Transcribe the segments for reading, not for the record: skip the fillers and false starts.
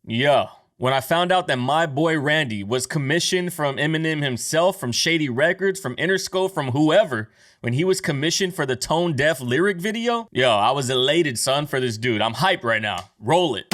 Yeah. When I found out that my boy Randy was commissioned from Eminem himself, from Shady Records, from Interscope, from whoever, when he was commissioned for the Tone Deaf lyric video, yo, I was elated, son, for this dude. I'm hyped right now. Roll it.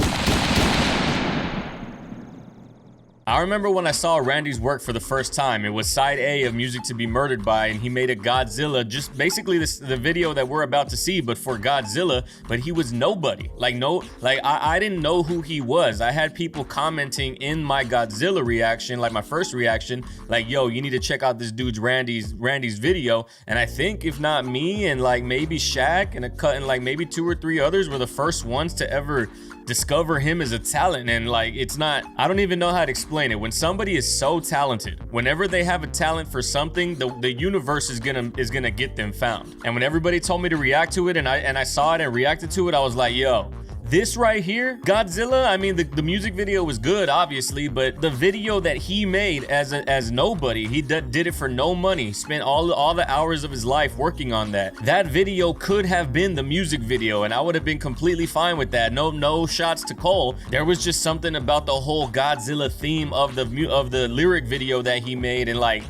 I remember when I saw Randy's work for the first time. It was side A of Music to Be Murdered By, and he made a Godzilla, just basically the video that we're about to see, but for Godzilla, but he was nobody. I didn't know who he was. I had people commenting in my Godzilla reaction, like my first reaction, like, yo, you need to check out this dude's Randy's video. And I think if not me and like maybe Shaq and like maybe 2 or 3 others were the first ones to ever discover him as a talent. And like, it's not, I don't even know how to explain it. When somebody is so talented, whenever they have a talent for something, the universe is gonna get them found. And when everybody told me to react to it and I saw it and reacted to it, I was like, yo, this right here, Godzilla, I mean, the music video was good, obviously, but the video that he made as nobody, he did it for no money, spent all the hours of his life working on that. That video could have been the music video, and I would have been completely fine with that. No shots to Cole. There was just something about the whole Godzilla theme of the lyric video that he made, and like,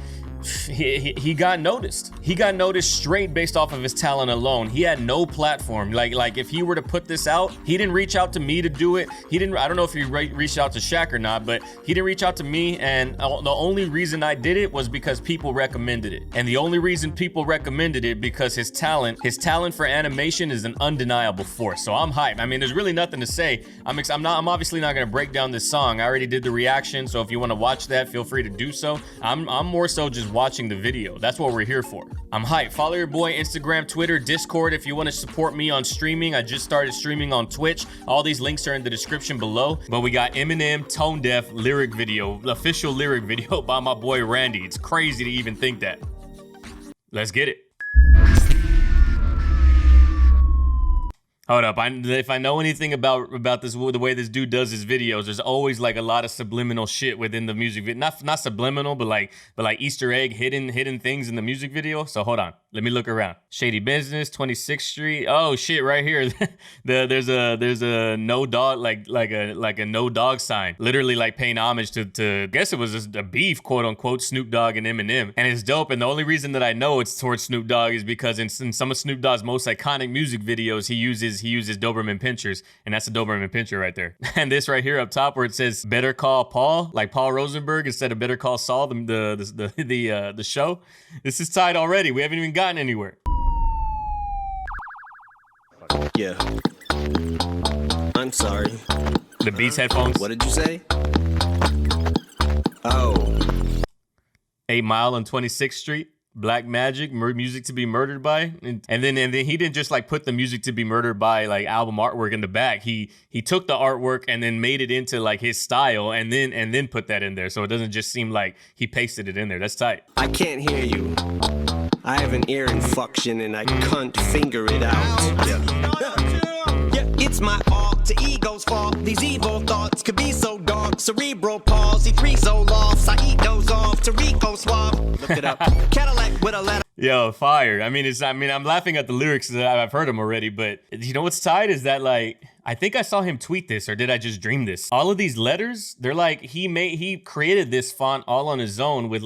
he got noticed. He got noticed straight based off of his talent alone. He had no platform. Like if he were to put this out, he didn't reach out to me to do it. I don't know if he reached out to Shaq or not, but he didn't reach out to me. And the only reason I did it was because people recommended it. And the only reason people recommended it because his talent for animation is an undeniable force. So I'm hyped. I mean, there's really nothing to say. I'm obviously not gonna break down this song. I already did the reaction. So if you want to watch that, feel free to do so. I'm more so just watching the video. That's what we're here for. I'm hyped. Follow your boy Instagram, Twitter, Discord if you want to support me on streaming. I just started streaming on Twitch. All these links are in the description below. But we got Eminem Tone Deaf lyric video, official lyric video by my boy Randy. It's crazy to even think that. Let's get it. Hold up, if I know anything about this, the way this dude does his videos, there's always like a lot of subliminal shit within the music video. Not subliminal, but like Easter egg hidden things in the music video. So hold on, let me look around. Shady Business, 26th Street. Oh shit, right here. there's a no dog, like a no dog sign. Literally like paying homage to I guess it was just a beef, quote unquote, Snoop Dogg and Eminem. And it's dope. And the only reason that I know it's towards Snoop Dogg is because in some of Snoop Dogg's most iconic music videos, he uses Doberman pinchers, and that's a Doberman pincher right there. And this right here up top where it says "Better Call Paul," like Paul Rosenberg instead of "Better Call Saul," the show. This is tied already. We haven't even gotten anywhere. Yeah. I'm sorry. The Beats headphones. What did you say? Oh. 8 Mile on 26th Street. Black Magic, Music to Be Murdered By, and then he didn't just like put the Music to Be Murdered By like album artwork in the back. He took the artwork and then made it into like his style and then put that in there, so it doesn't just seem like he pasted it in there. That's tight. I can't hear you. I have an ear infection and I can't finger it out. Yeah, it's my alter ego's fault. These evil thoughts could be so dark. Cerebral palsy, 3 Zoloft. I eat those off. Tarico swab. Look it up. Cadillac with a letter. Yo, fire. I mean, I'm laughing at the lyrics. I've heard them already, but you know what's tight is that like, I think I saw him tweet this, or did I just dream this? All of these letters, they're like, he created this font all on his own with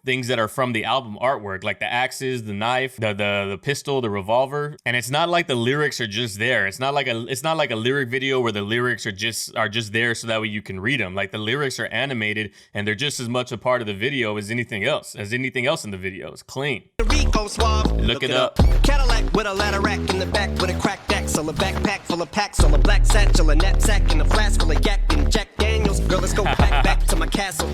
things that are from the album artwork, like the axes, the knife, the pistol, the revolver. And it's not like the lyrics are just there. It's not like a lyric video where the lyrics are just there so that way you can read them. Like the lyrics are animated and they're just as much a part of the video as anything else in the video. It's clean. Look it up. Cadillac with a ladder rack in the back with a cracked axle, a backpack full of packs, a black satchel, a knapsack, and a flask full of yak and Jack Daniels. Girl, let's go back to my castle.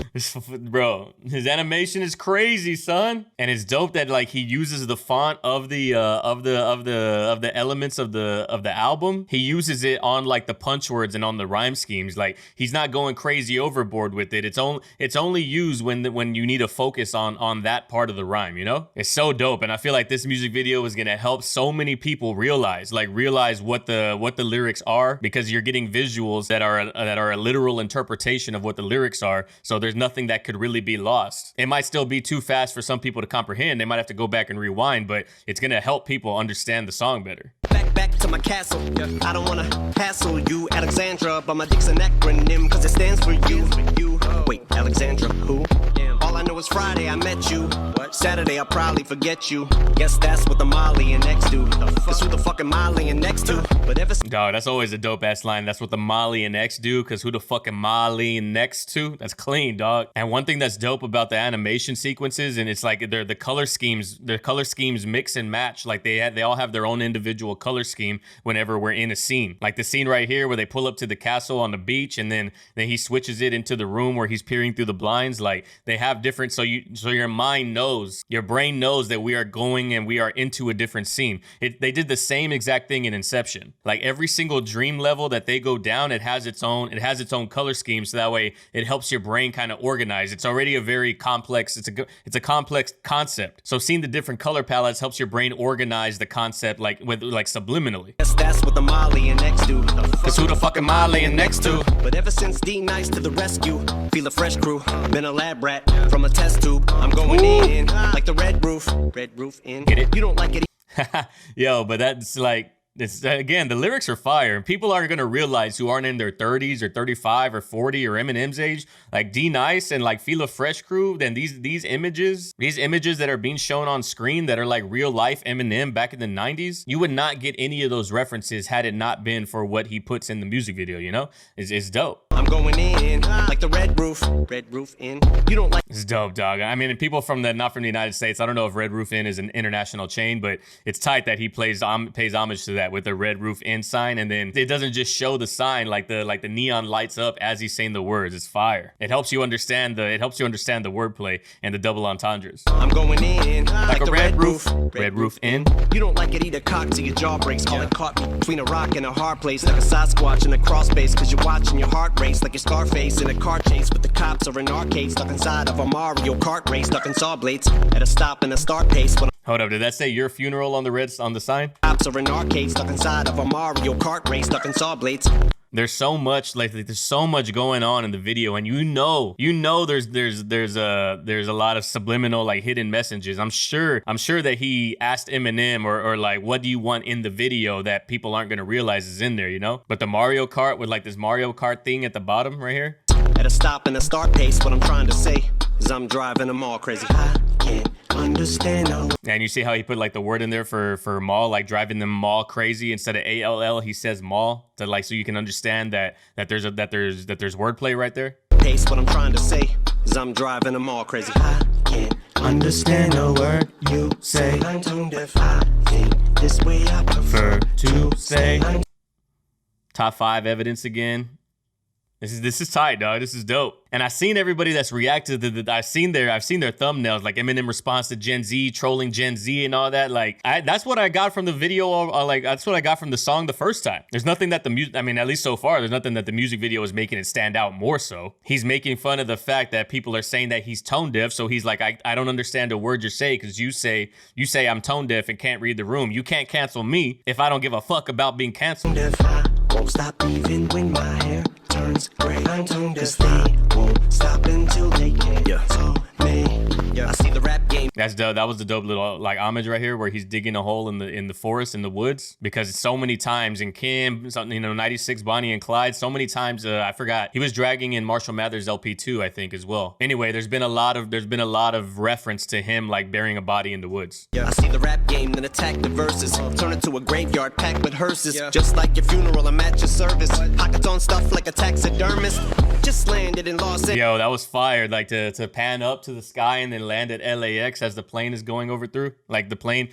Bro, his animation is crazy, son, and it's dope that like he uses the font of the elements of the album. He uses it on like the punch words and on the rhyme schemes. Like he's not going crazy overboard with it. It's only used when you need to focus on that part of the rhyme. You know, it's so dope, and I feel like this music video is gonna help so many people realize what the lyrics are, because you're getting visuals that are a literal interpretation of what the lyrics are. So there's nothing that could really be lost. It might still be too fast for some people to comprehend. They might have to go back and rewind, but it's gonna help people understand the song better. Back back to my castle. I don't wanna hassle you, Alexandra, but my dick's an acronym, cause it stands for you. Wait, Alexandra, who? All I know is Friday I met you. Saturday I'll probably forget you. Guess that's what the Molly and next do. Cause who the fuck am I laying next to? But ever Dog, that's always a dope ass line. That's what the Molly and X do, cause who the fuck am I laying next to? That's clean, dog. And one thing that's dope about the animation sequences, and it's like the color schemes mix and match. Like they all have their own individual color scheme whenever we're in a scene. Like the scene right here where they pull up to the castle on the beach, and then he switches it into the room where he's peering through the blinds. Like they have different, so your mind knows, your brain knows that we are going and we are into a different scene. They did the same exact thing in Inception. Like every single dream level that they go down, it has its own color scheme, so that way it helps your brain kind of organize. It's already a very complex, it's a complex concept. So seeing the different color palettes helps your brain organize the concept like subliminally. Yes, that's what the Molly and X do. Cause who the fuck am I laying next to? But ever since D Nice to the rescue, feel a fresh crew, been a lab rat from a test tube. I'm going in like the red roof in. Get it? You don't like it? Yo, but that's like, it's, again, the lyrics are fire. People aren't going to realize, who aren't in their 30s or 35 or 40 or Eminem's age, like D Nice and like Feel a Fresh Crew, then these images that are being shown on screen that are like real life Eminem back in the 90s, you would not get any of those references had it not been for what he puts in the music video, you know? It's dope. I'm going in like the red roof in. You don't like It's dope, dog. I mean, people not from the United States, I don't know if Red Roof Inn is an international chain, but it's tight that he pays homage to that with the Red Roof Inn sign, and then it doesn't just show the sign, like the neon lights up as he's saying the words. It's fire. It helps you understand the wordplay and the double entendres. I'm going in Like a red roof inn. You don't like it, eat a cock till your jaw breaks. Call it caught me between a rock and a hard place, like a Sasquatch in a cross base, cause you're watching your heart race like your Scarface in a car chase with the cops, or an arcade stuck inside of a Mario Kart race, stuck in saw blades at a stop and a start pace. When Hold up, did that say your funeral on the sign? cops are in arcade stuck inside of a Mario Kart race, stuck in saw blades. There's so much there's so much going on in the video, and you know there's a lot of subliminal like hidden messages. I'm sure that he asked Eminem or like, what do you want in the video that people aren't gonna realize is in there, you know? But the Mario Kart with like this Mario Kart thing at the bottom right here. At a stop and a start pace, what I'm trying to say is I'm driving them all crazy. I can't understand how. And you see how he put like the word in there for mall, like driving them mall crazy. Instead of ALL, he says mall, to like, so you can understand that there's wordplay right there. Pace, what I'm trying to say is I'm driving them all crazy. I can't understand a word you say. I'm tone deaf. I think this way I prefer to say. Top 5 evidence again. This is tight, dog. This is dope. And I've seen everybody that's reacted to I've seen their thumbnails, like Eminem response to Gen Z, trolling Gen Z and all that. Like, that's what I got from the video, like that's what I got from the song the first time. There's nothing that at least so far, there's nothing that the music video is making it stand out more so. He's making fun of the fact that people are saying that he's tone deaf, so he's like, I don't understand a word you say, because you say I'm tone deaf and can't read the room. You can't cancel me if I don't give a fuck about being canceled. Won't stop even when my hair turns gray. I'm tone deaf. They won't stop until they can't. I see the rap game. That's dope. That was the dope little like homage right here, where he's digging a hole in the forest, in the woods, because so many times in Kim, 96, Bonnie and Clyde, so many times I forgot he was dragging in Marshall Mathers LP2, I think, as well. Anyway, there's been a lot of reference to him like burying a body in the woods. I see the rap game, then attack the verses, turn it to a graveyard packed with hearses. Just like your funeral, I'm at your service. Pockets on stuff like a taxidermist. Just landed in Los Angeles. Yo, that was fire. Like to pan up to the sky and then land at LAX as the plane is going over through. Like the plane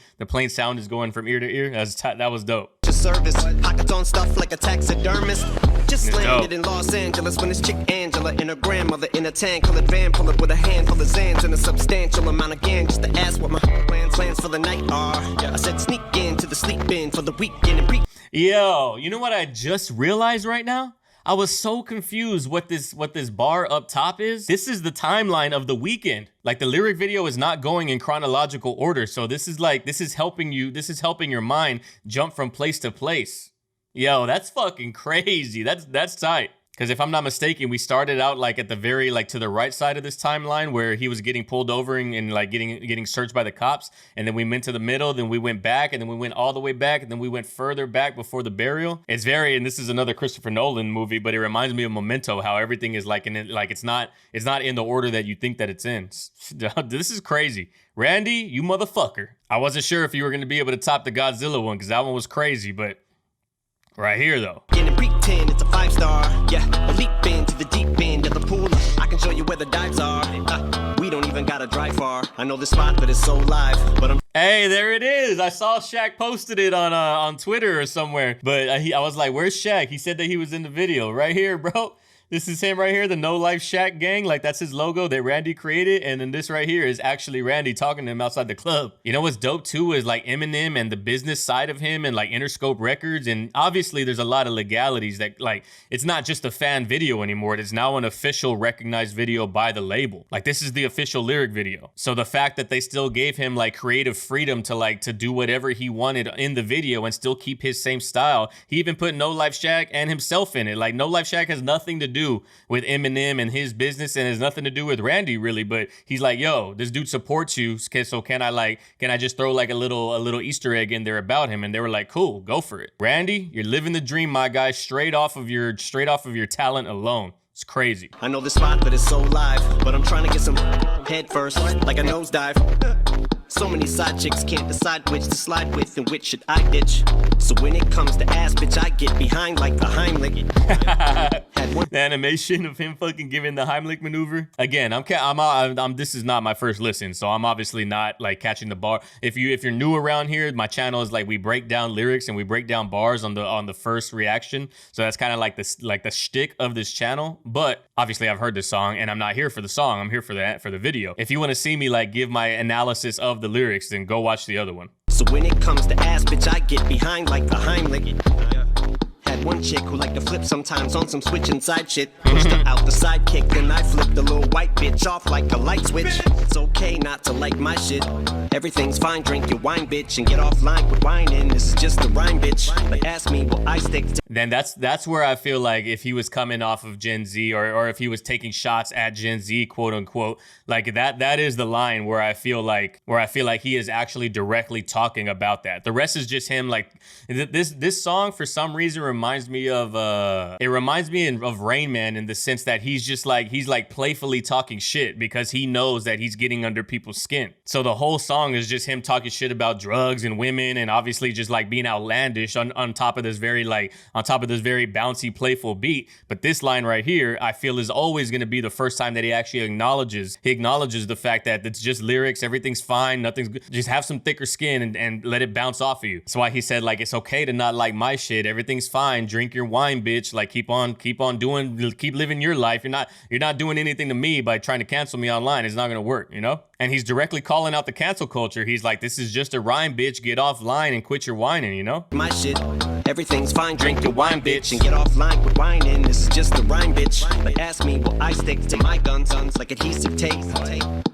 sound is going from ear to ear. That was dope. Service, pockets on stuff like a taxidermist. Just landed in Los Angeles when this chick Angela and her grandmother in a tan colored van pull up with a handful of Zans and a substantial amount of gang just to ask what my plans for the night are. I said sneak into the sleep in for the weekend and Yo, you know what I just realized right now? I was so confused what this bar up top is. This is the timeline of the weekend. Like the lyric video is not going in chronological order. So this is helping your mind jump from place to place. Yo, that's fucking crazy. That's tight. Because if I'm not mistaken, we started out like at the very, like to the right side of this timeline where he was getting pulled over and like getting searched by the cops. And then we went to the middle, then we went back, and then we went all the way back, and then we went further back before the burial. It's very, and this is another Christopher Nolan movie, but it reminds me of Memento, how everything is like, it's not in the order that you think that it's in. This is crazy. Randy, you motherfucker. I wasn't sure if you were going to be able to top the Godzilla one, because that one was crazy, but right here though. Pretend it's a 5-star, yeah. A leap into the deep end of the pool. I can show you where the dives are. We don't even gotta drive far. I know this spot, but it's so live. But I'm. Hey, there it is. I saw Shaq posted it on Twitter or somewhere. But I was like, where's Shaq? He said that he was in the video. Right here, bro. This is him right here, the No Life Shaq gang. Like, that's his logo that Randy created. And then this right here is actually Randy talking to him outside the club. You know what's dope too is like Eminem and the business side of him and like Interscope Records. And obviously there's a lot of legalities that like, it's not just a fan video anymore. It's now an official recognized video by the label. Like, this is the official lyric video. So the fact that they still gave him like creative freedom to do whatever he wanted in the video and still keep his same style. He even put No Life Shaq and himself in it. Like, No Life Shaq has nothing to do with Eminem and his business and has nothing to do with Randy really, but he's like, yo, this dude supports you, so can I just throw like a little Easter egg in there about him? And they were like, cool, go for it. Randy, you're living the dream, my guy, straight off of your talent alone. It's crazy. I know this spot, but it's so live. But I'm trying to get some head first, like a nosedive. So many side chicks can't decide which to slide with and which should I ditch. So when it comes to ass, bitch, I get behind like the Heimlich. The animation of him fucking giving the Heimlich maneuver. Again, I'm this is not my first listen, so I'm obviously not like catching the bar. If you're new around here, my channel is like we break down lyrics and we break down bars on the first reaction. So that's kind of like the shtick of this channel. But obviously I've heard this song and I'm not here for the song. I'm here for the video. If you want to see me like give my analysis of the lyrics, then go watch the other one. So when it comes to ass, bitch, I get behind like the Heimlich. Had one chick who liked to flip sometimes on some switch and side shit. Pushed her out the sidekick, then I flipped the little white bitch off like a light switch. It's okay not to like my shit. Everything's fine, drink your wine, bitch, and get offline with whining. This is just a rhyme, bitch. But ask me, will I stick to... Then that's where I feel like if he was coming off of Gen Z or if he was taking shots at Gen Z, quote unquote, like that is the line where I feel like he is actually directly talking about that. The rest is just him. Like this song for some reason reminds me of Rain Man in the sense that he's like playfully talking shit because he knows that he's getting under people's skin. So the whole song is just him talking shit about drugs and women and obviously just like being outlandish on top of this very bouncy, playful beat. But this line right here, I feel is always going to be the first time that he actually acknowledges the fact that it's just lyrics, everything's fine, nothing's good. Just have some thicker skin and let it bounce off of you. That's why he said like it's okay to not like my shit, everything's fine, drink your wine, bitch, like keep living your life. You're not doing anything to me by trying to cancel me online. It's not going to work, you know? And he's directly calling out the cancel culture. He's like, this is just a rhyme, bitch, get offline and quit your whining, you know? My shit, everything's fine, drink your wine, bitch, and get offline with whining. This is just a rhyme, bitch. But ask me, will I stick to my guns like adhesive tape?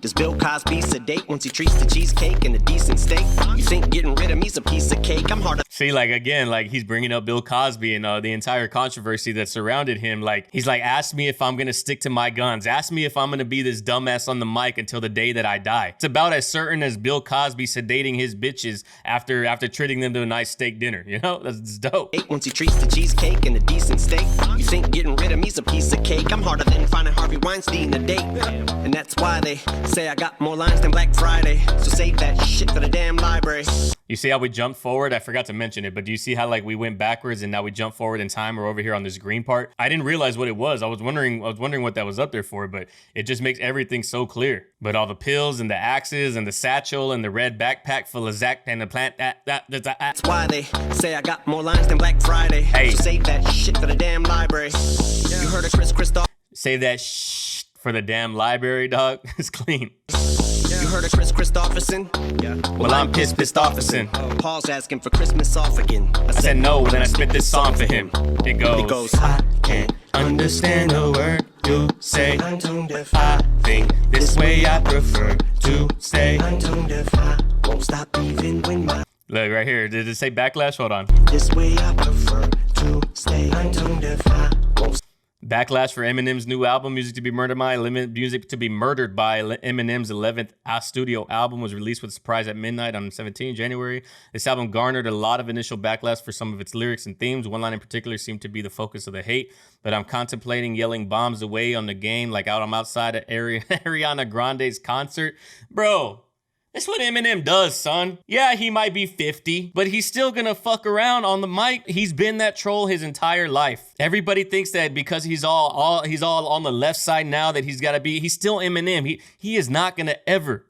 Does Bill Cosby sedate once he treats the cheesecake and a decent steak? You think getting rid of me's a piece of cake? I'm hard to... See, like, again, like he's bringing up Bill Cosby and the entire controversy that surrounded him. Like, he's like, ask me if I'm going to stick to my guns. Ask me if I'm going to be this dumbass on the mic until the day that I die. It's about as certain as Bill Cosby sedating his bitches after treating them to a nice steak dinner. You know, that's dope. Once he treats the cheesecake and a decent steak, you think getting rid of me's a piece of cake? I'm harder than finding Harvey Weinstein a date. And that's why they say I got more lines than Black Friday. So save that shit for the damn library. You see how we jumped forward? I forgot to mention it, but do you see how like we went backwards and now we jump forward in time? We're over here on this green part. I didn't realize what it was. I was wondering what that was up there for, but it just makes everything so clear. But all the pills and the axes and the satchel and the red backpack full of Zac and the plant. That's why they say I got more lines than Black Friday. Hey. So save that shit for the damn library. You heard of Chris Christoph? Save that shh for the damn library, dog. It's clean. You heard of Chris Christopherson? Yeah. Well, I'm pissed officin'. Paul's asking for Christmas off again. I said no, then I spit this song for him. It goes, I can't understand a word you say. I'm tone deaf. I think this way I prefer to stay. I'm tone deaf. I won't stop even when my... Look, right here. Did it say backlash? Hold on. This way I prefer to stay. I'm tone deaf. I won't... Backlash for Eminem's new album, Music to be Murdered by. Music to be Murdered by Eminem's 11th studio album was released with a surprise at midnight on 17 January. This album garnered a lot of initial backlash for some of its lyrics and themes. One line in particular seemed to be the focus of the hate, but I'm contemplating yelling bombs away on the game like I'm outside of Ariana Grande's concert. Bro, that's what Eminem does, son. Yeah, he might be 50, but he's still gonna fuck around on the mic. He's been that troll his entire life. Everybody thinks that because he's all on the left side now that he's still Eminem. He is not gonna ever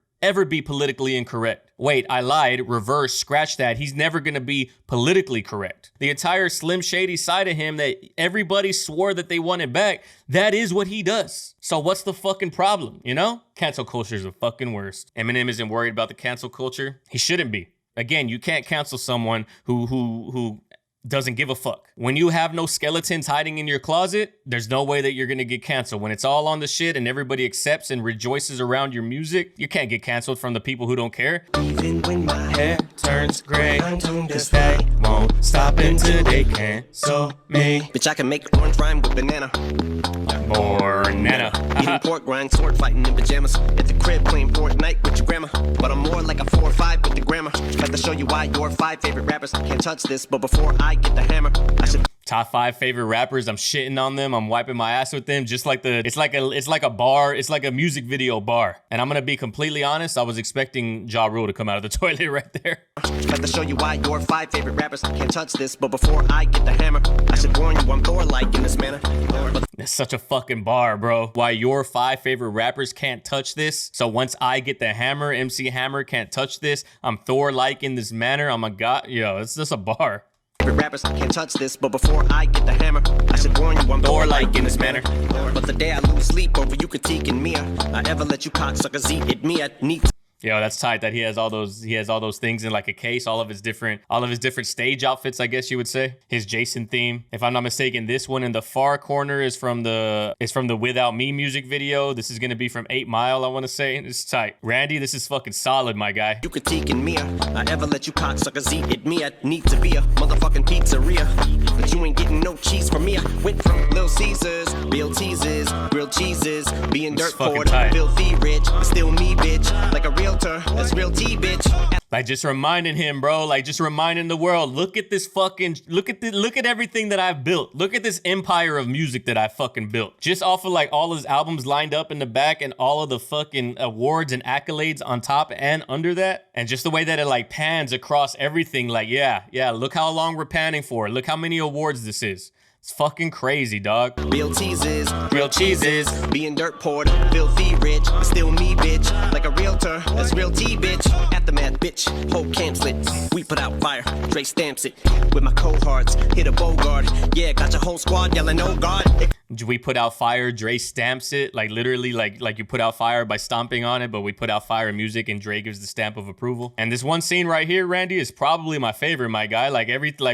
be politically incorrect. Wait, I lied. Reverse, scratch that. He's never gonna be politically correct. The entire Slim Shady side of him that everybody swore that they wanted back, that is what he does. So what's the fucking problem, you know? Cancel culture is the fucking worst. Eminem isn't worried about the cancel culture. He shouldn't be. Again, you can't cancel someone who doesn't give a fuck. When you have no skeletons hiding in your closet, there's no way that you're gonna get canceled. When it's all on the shit and everybody accepts and rejoices around your music, you can't get canceled from the people who don't care. Even when my hair turns gray, cause they won't stop until they cancel me. Bitch, I can make orange rhyme with banana. Banana. Eating pork rind, sword fighting in pajamas. At the crib playing Fortnite with your grandma. But I'm more like a 4 or 5 with the grammar. Got to show you why your 5 favorite rappers can't touch this. But before I get the hammer, I should... Top 5 favorite rappers. I'm shitting on them. I'm wiping my ass with them. Just like it's like a bar. It's like a music video bar. And I'm gonna be completely honest. I was expecting Ja Rule to come out of the toilet right there. Got to show you why your 5 favorite rappers can't touch this. But before I get the hammer, I should warn you I'm Thor-like in this manner. That's such a fucking bar, bro. Why your 5 favorite rappers can't touch this. So once I get the hammer, MC Hammer can't touch this. I'm Thor-like in this manner. I'm a god. Yo, it's just a bar. Rappers can't touch this, but before I get the hammer, I should warn you I'm Thor-like in this manner. But the day I lose sleep over you critiquing me, I ever let you cocksuckers eat at me at need. Yo, that's tight that he has all those things in like a case, all of his different stage outfits, I guess you would say. His Jason theme. If I'm not mistaken, this one in the far corner is from the Without Me music video. This is gonna be from 8 Mile, I wanna say. It's tight. Randy, this is fucking solid, my guy. You critiquing me, I ever let you cocksuckers eat at me at need to be a motherfucking pizzeria. But you ain't getting no cheese from me. I went from Little Caesars, real teases, grilled cheeses, being dirt poor, filthy rich, still me, bitch, like a real that's real T, bitch. Like just reminding him, bro, like just reminding the world, look at everything that I've built. Look at this empire of music that I fucking built. Just off of like all his albums lined up in the back and all of the fucking awards and accolades on top and under that. And just the way that it like pans across everything. Like, yeah, look how long we're panning for. Look how many awards this is. It's fucking crazy, dog. Real teases, real cheeses, being dirt poor, filthy rich, still me, bitch, like a realtor, that's real T, bitch. Aftermath, bitch, whole camp lit. We put out fire, Dre stamps it with my cohorts, hit a Bogart. Yeah, got your whole squad yelling, oh God. We put out fire, Dre stamps it, like literally like you put out fire by stomping on it, but we put out fire music and Dre gives the stamp of approval. And this one scene right here, Randy, is probably my favorite, my guy. Like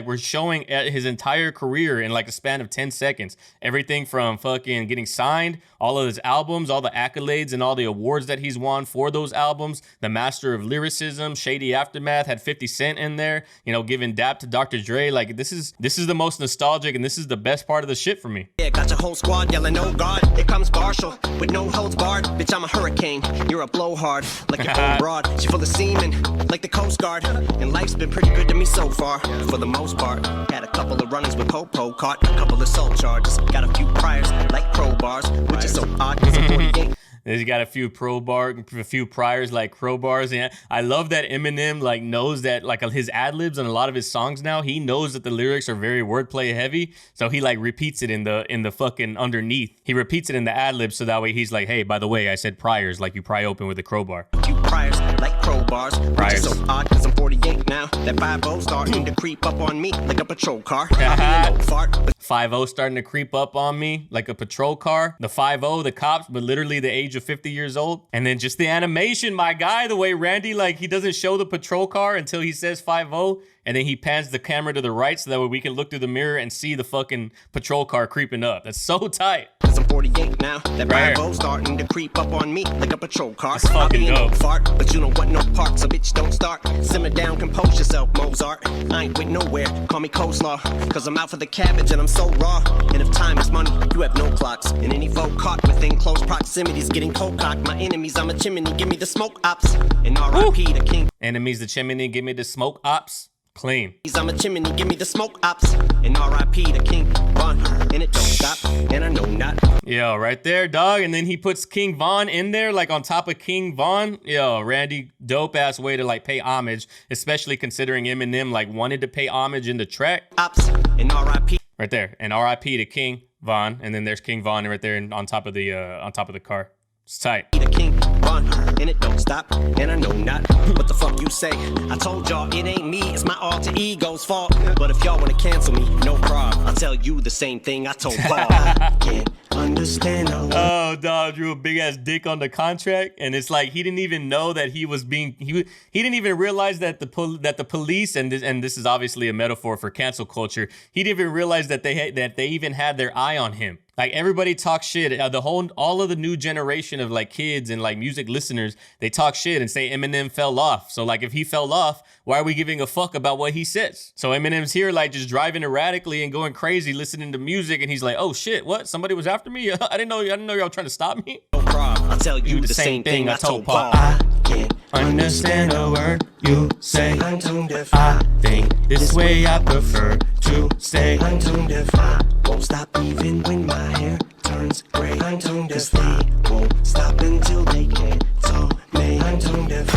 we're showing his entire career in like a span of 10 seconds. Everything from fucking getting signed, all of his albums, all the accolades and all the awards that he's won for those albums, the master of lyricism, Shady Aftermath, had 50 Cent in there, you know, giving dap to Dr. Dre. Like this is the most nostalgic and this is the best part of the shit for me. Yeah, got your whole squad yelling, oh God. Here comes Marshall with no holds barred. Bitch, I'm a hurricane. You're a blowhard like your old broad. She full of semen like the Coast Guard. And life's been pretty good to me so far, for the most part. Had a couple of runnings with Popo, caught a couple of assault charges. Got a few priors like crowbars, which is so odd because I'm 48. He's got a few priors like crowbars. And I love that Eminem like knows that like his ad libs and a lot of his songs now, he knows that the lyrics are very wordplay heavy. So he like repeats it in the fucking underneath. He repeats it in the ad libs so that way he's like, hey, by the way, I said priors, like you pry open with a crowbar. A few priors like crowbars, which is so odd because I'm 48 now. That 5-0 starting to creep up on me like a patrol car. 5-0 starting to creep up on me like a patrol car. The 5-0, the cops, but literally the age of 50 years old. And then just the animation, my guy, the way Randy, like he doesn't show the patrol car until he says 5-0. And then he pans the camera to the right so that way we can look through the mirror and see the fucking patrol car creeping up. That's so tight. I'm 48 now. That Right Bravo's starting to creep up on me like a patrol car. That's fucking I'll be dope. no fart, but you don't want no parts, so bitch don't start. Simmer down, compose yourself, Mozart. I ain't with nowhere, call me coleslaw. Cause I'm out for the cabbage and I'm so raw. And if time is money, you have no clocks. And any folk caught within close proximities getting cold-cocked. My enemies, I'm a chimney, give me the smoke ops. And R.I.P. the king. Enemies the chimney, give me the smoke ops. Clean. I'm a chimney, give me the smoke ops. And R.I.P. the king. Run, and it don't stop. And I know not. Yo, right there, dog. And then he puts King Von in there, like on top of King Von. Yo, Randy, dope ass way to like pay homage, especially considering Eminem like wanted to pay homage in the track. Ops, and R.I.P. Right there, and R.I.P. to King Von, and then there's King Von right there on top of the car. It's tight. The king, run, and it don't stop. And I know not what the fuck you say. I told y'all it ain't me, it's my alter ego's fault. But if y'all wanna cancel me, no problem. I'll tell you the same thing I told Paul. I can't understand how. Oh, dog, drew a big ass dick on the contract, and it's like he didn't even know that he was being he didn't even realize that the police and this is obviously a metaphor for cancel culture. He didn't even realize that they even had their eye on him. Like everybody talks shit. All of the new generation of like kids and like music listeners, they talk shit and say Eminem fell off. So like if he fell off, why are we giving a fuck about what he says? So Eminem's here like just driving erratically and going crazy, listening to music, and he's like, oh shit, what? Somebody was after me? I didn't know y'all were trying to stop me. No problem. I'll tell you the same thing I told Paul. I can't understand a word you say. I'm tone deaf. I think this way I prefer to stay. I'm tone deaf. I won't stop even when my hair turns gray. I'm tone deaf. They won't stop until they get to me. I'm tone deaf.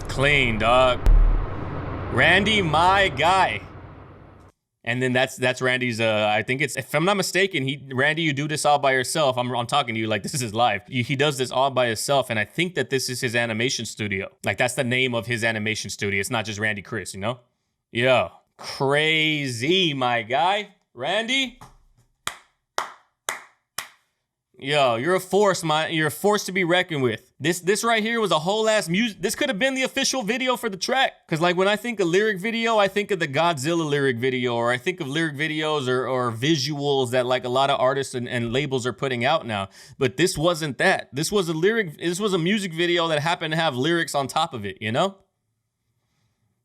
Clean, dog. Randy, my guy. And then that's Randy's, I think it's, if I'm not mistaken, Randy, you do this all by yourself. I'm talking to you like this is his life. He does this all by himself, and I think that this is his animation studio. Like that's the name of his animation studio. It's not just Randy Chris, you know? Yo, crazy, my guy. Randy? Yo, you're a force, you're a force to be reckoned with. This right here was a whole ass music. This could have been the official video for the track. Cause like when I think of lyric video, I think of the Godzilla lyric video, or I think of lyric videos or visuals that like a lot of artists and labels are putting out now. But this wasn't that. This was a music video that happened to have lyrics on top of it, you know?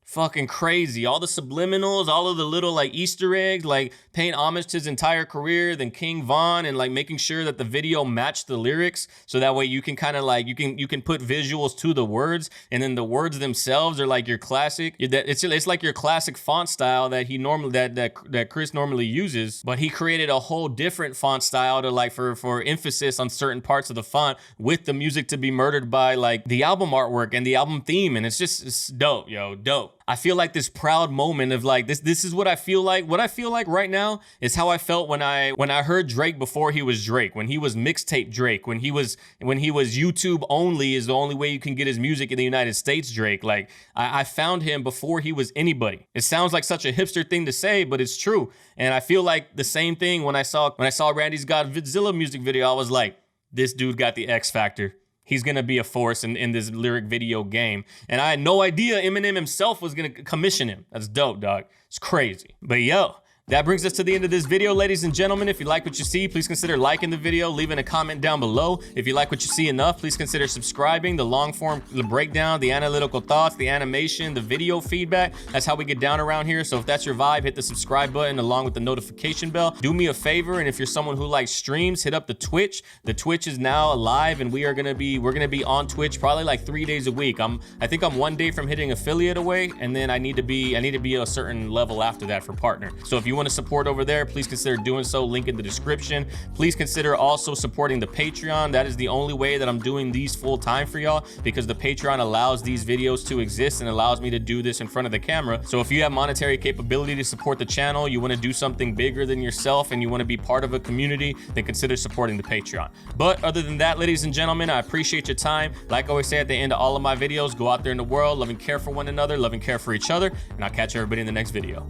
Fucking crazy. All the subliminals, all of the little like Easter eggs, like paying homage to his entire career, then King Von, and like making sure that the video matched the lyrics, so that way you can kind of like you can put visuals to the words, and then the words themselves are like your classic. It's like your classic font style that he normally that Chris normally uses, but he created a whole different font style to like for emphasis on certain parts of the font with the music to be murdered by like the album artwork and the album theme, and it's dope, yo, dope. I feel like this proud moment of like this is what I feel like. What I feel like right now is how I felt when I heard Drake before he was Drake, when he was mixtape Drake, when he was YouTube only is the only way you can get his music in the United States Drake. Like I found him before he was anybody. It sounds like such a hipster thing to say, but it's true. And I feel like the same thing when I saw Randy's Godzilla music video. I was like, this dude got the X factor. He's gonna be a force in this lyric video game. And I had no idea Eminem himself was gonna commission him. That's dope, dog. It's crazy. But yo, that brings us to the end of this video, ladies and gentlemen. If you like what you see, please consider liking the video, leaving a comment down below. If you like what you see enough, please consider subscribing. The long form, the breakdown, the analytical thoughts, the animation, the video feedback. That's how we get down around here. So if that's your vibe, hit the subscribe button along with the notification bell. Do me a favor, and if you're someone who likes streams, hit up the Twitch. The Twitch is now live, and we're gonna be on Twitch probably like 3 days a week. I think I'm 1 day from hitting affiliate away, and then I need to be a certain level after that for partner. So if you want to support over there, please consider doing so. Link in the description. Please consider also supporting the Patreon. That is the only way that I'm doing these full time for y'all, because the Patreon allows these videos to exist and allows me to do this in front of the camera. So if you have monetary capability to support the channel, you want to do something bigger than yourself, and you want to be part of a community, then consider supporting the Patreon. But other than that, ladies and gentlemen, I appreciate your time. Like I always say at the end of all of my videos, go out there in the world, love and care for one another, love and care for each other, and I'll catch everybody in the next video.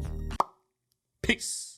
Peace.